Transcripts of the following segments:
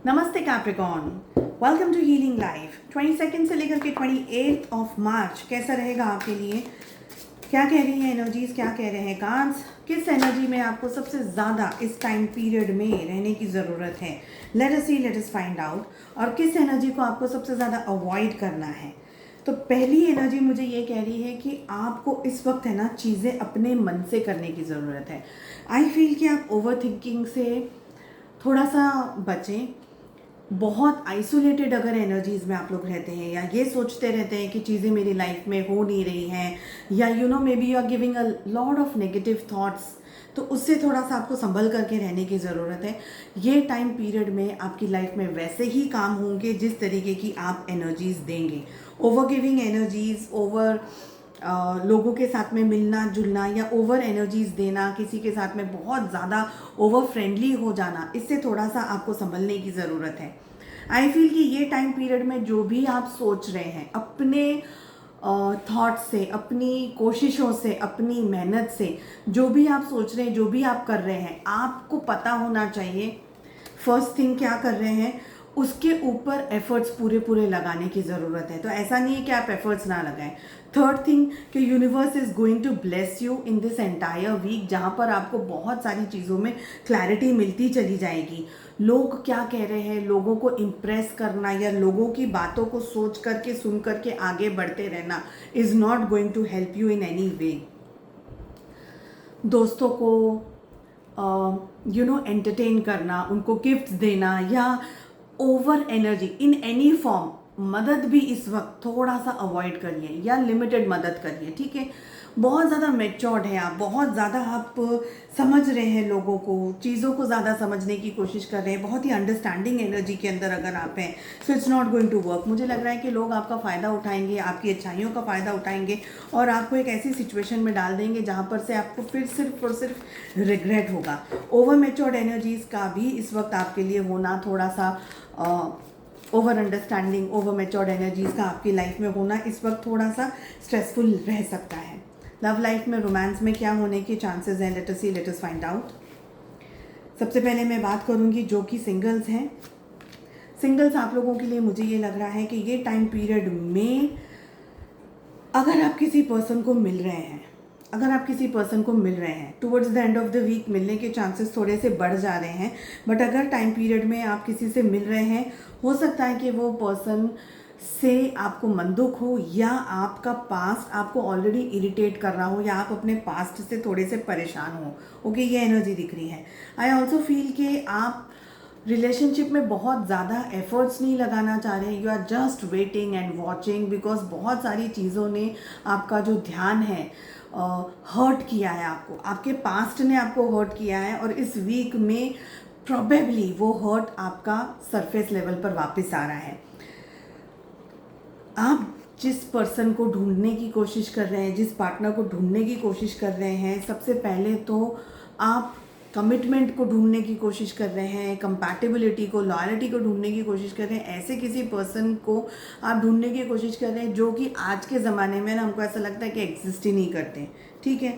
नमस्ते Capricorn, welcome to healing life. 22 से लेकर के 28 ऑफ मार्च कैसा रहेगा आपके लिए? क्या कह रही हैं एनर्जीज, क्या कह रहे हैं कार्ड्स? किस एनर्जी में आपको सबसे ज़्यादा इस टाइम पीरियड में रहने की ज़रूरत है? लेट अस सी, लेट अस फाइंड आउट। और किस एनर्जी को आपको सबसे ज़्यादा अवॉइड करना है? तो पहली एनर्जी मुझे ये कह रही है कि आपको इस वक्त है ना चीज़ें अपने मन से करने की ज़रूरत है। आई फील कि आप ओवर थिंकिंग से थोड़ा सा बचें। बहुत आइसोलेटेड अगर एनर्जीज़ में आप लोग रहते हैं या ये सोचते रहते हैं कि चीज़ें मेरी लाइफ में हो नहीं रही हैं, या maybe you are giving a lot of negative thoughts, तो उससे थोड़ा सा आपको संभल करके रहने की ज़रूरत है। ये टाइम पीरियड में आपकी लाइफ में वैसे ही काम होंगे जिस तरीके की आप एनर्जीज़ देंगे। ओवर गिविंग एनर्जीज़, ओवर लोगों के साथ में मिलना जुलना या ओवर एनर्जीज देना, किसी के साथ में बहुत ज़्यादा ओवर फ्रेंडली हो जाना, इससे थोड़ा सा आपको संभलने की ज़रूरत है। आई फील कि ये टाइम पीरियड में जो भी आप सोच रहे हैं अपने थॉट से, अपनी कोशिशों से, अपनी मेहनत से, जो भी आप सोच रहे हैं, जो भी आप कर रहे हैं, आपको पता होना चाहिए फर्स्ट थिंग क्या कर रहे हैं, उसके ऊपर एफर्ट्स पूरे पूरे लगाने की ज़रूरत है। तो ऐसा नहीं है कि आप एफर्ट्स ना लगाएं। थर्ड थिंग कि universe is going to bless you in this entire week, जहाँ पर आपको बहुत सारी चीज़ों में क्लैरिटी मिलती चली जाएगी। लोग क्या कह रहे हैं, लोगों को इम्प्रेस करना या लोगों की बातों को सोच करके सुन करके आगे बढ़ते रहना is not going to help you in any way. दोस्तों को एंटरटेन करना, उनको गिफ्ट्स देना या over energy in any form, मदद भी इस वक्त थोड़ा सा अवॉइड करिए या लिमिटेड मदद करिए, ठीक है? बहुत ज़्यादा मैच्योर्ड है आप, बहुत ज़्यादा आप समझ रहे हैं लोगों को, चीज़ों को ज़्यादा समझने की कोशिश कर रहे हैं, बहुत ही अंडरस्टैंडिंग एनर्जी के अंदर अगर आप हैं, so it's not going to work. मुझे लग रहा है कि लोग आपका फ़ायदा उठाएंगे, आपकी अच्छाइयों का फ़ायदा उठाएंगे और आपको एक ऐसी सिचुएशन में डाल देंगे जहाँ पर से आपको फिर सिर्फ और सिर्फ रिग्रेट होगा। ओवर मैच्योर्ड एनर्जीज़ का भी इस वक्त आपके लिए होना, थोड़ा सा over understanding, over matured energies का आपकी लाइफ में होना इस वक्त थोड़ा सा स्ट्रेसफुल रह सकता है। लव लाइफ में, रोमांस में क्या होने के चांसेस हैं? लेट अस सी, लेट अस फाइंड आउट। सबसे पहले मैं बात करूंगी जो कि सिंगल्स हैं। सिंगल्स आप लोगों के लिए मुझे ये लग रहा है कि ये टाइम पीरियड में अगर आप किसी पर्सन को मिल रहे हैं, towards the end of the week मिलने के चांसेस थोड़े से बढ़ जा रहे हैं। बट अगर टाइम पीरियड में आप किसी से मिल रहे हैं, हो सकता है कि वो पर्सन से आपको मन दुख हो या आपका पास्ट आपको ऑलरेडी इरिटेट कर रहा हो या आप अपने पास्ट से थोड़े से परेशान हो। ओके, ये एनर्जी दिख रही है। आई ऑल्सो फील कि आप रिलेशनशिप में बहुत ज़्यादा एफर्ट्स नहीं लगाना चाह रहे, you are just waiting and watching, because बहुत सारी चीज़ों ने आपका जो ध्यान है हर्ट किया है आपको, आपके पास्ट ने आपको हर्ट किया है और इस वीक में प्रोबेबली वो हर्ट आपका सरफेस लेवल पर वापस आ रहा है। आप जिस पर्सन को ढूंढने की कोशिश कर रहे हैं, जिस पार्टनर को ढूंढने की कोशिश कर रहे हैं, सबसे पहले तो आप कमिटमेंट को ढूंढने की कोशिश कर रहे हैं, कंपैटिबिलिटी को, लॉयल्टी को ढूंढने की कोशिश कर रहे हैं। ऐसे किसी पर्सन को आप ढूंढने की कोशिश कर रहे हैं जो कि आज के ज़माने में ना हमको ऐसा लगता है कि एग्जिस्ट ही नहीं करते, ठीक है?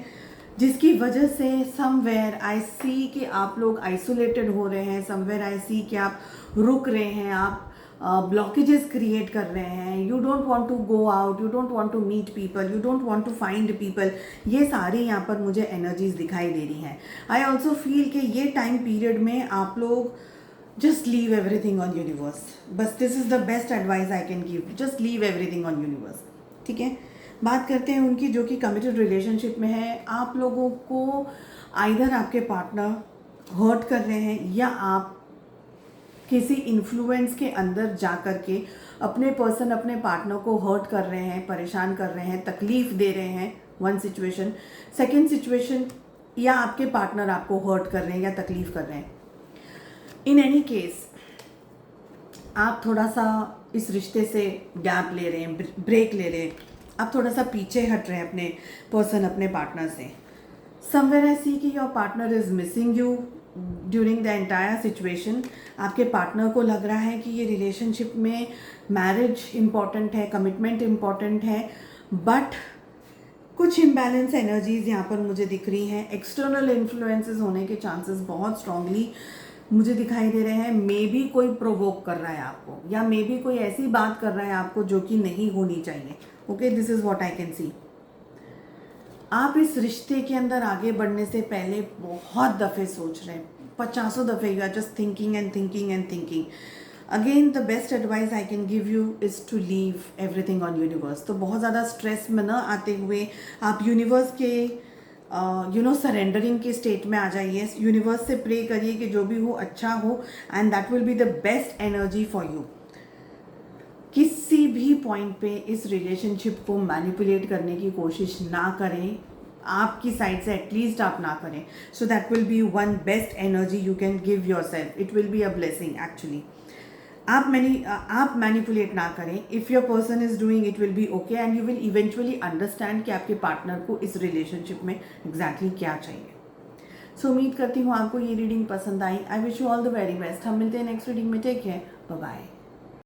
जिसकी वजह से समवेयर आई सी कि आप लोग आइसोलेटेड हो रहे हैं, समवेयर आई सी कि आप रुक रहे हैं, आप ब्लॉकेजेस क्रिएट कर रहे हैं, you don't want to go out, you don't want to meet people, you don't want to find people. ये सारी यहाँ पर मुझे एनर्जीज दिखाई दे रही हैं। आई ऑल्सो फील कि ये टाइम पीरियड में आप लोग just leave everything on universe. बस this is the best advice I can give, just leave everything on universe, ठीक है? बात करते हैं उनकी जो कि कमिटेड रिलेशनशिप में है। आप लोगों को आइदर आपके पार्टनर हर्ट कर रहे हैं या आप किसी इन्फ्लुएंस के अंदर जा कर के अपने पर्सन, अपने पार्टनर को हर्ट कर रहे हैं, परेशान कर रहे हैं, तकलीफ दे रहे हैं। One situation. सेकेंड सिचुएशन, या आपके पार्टनर आपको हर्ट कर रहे हैं या तकलीफ कर रहे हैं। इन एनी केस आप थोड़ा सा इस रिश्ते से गैप ले रहे हैं, ब्रेक ले रहे हैं, आप थोड़ा सा पीछे हट रहे हैं अपने पर्सन, अपने पार्टनर से। समवेयर आई सी कि your partner is missing you during the entire situation. आपके पार्टनर को लग रहा है कि ये रिलेशनशिप में मैरिज इम्पॉर्टेंट है, कमिटमेंट इम्पॉर्टेंट है, बट कुछ इम्बैलेंस एनर्जीज यहाँ पर मुझे दिख रही हैं। एक्सटर्नल इन्फ्लुएंसेस होने के चांसेस बहुत स्ट्रांगली मुझे दिखाई दे रहे हैं मे बी कोई प्रोवोक कर रहा है आपको, या मे बी कोई ऐसी बात कर रहा है आपको जो कि नहीं होनी चाहिए। Okay, this is what I can see. आप इस रिश्ते के अंदर आगे बढ़ने से पहले बहुत दफ़े सोच रहे हैं, 50 दफ़े you are just thinking and thinking and thinking. Again the best advice I can give you is to leave everything on universe. तो बहुत ज़्यादा स्ट्रेस में न आते हुए आप यूनिवर्स के सरेंडरिंग के स्टेट में आ जाइए। यूनिवर्स से प्रे करिए कि जो भी हो अच्छा हो, and that will be the best energy for you. किसी भी पॉइंट पे इस रिलेशनशिप को मैनिपुलेट करने की कोशिश ना करें, आपकी साइड से एटलीस्ट आप ना करें। So that will be one best energy you can give your self. It will be a blessing actually. आप मैनिपुलेट ना करें। If your person is doing it will be okay, and you will eventually understand कि आपके partner को इस relationship में exactly क्या चाहिए। सो उम्मीद करती हूँ आपको ये रीडिंग पसंद आई। I wish you all the very best. हम मिलते हैं नेक्स्ट रीडिंग में। Take care, bye bye.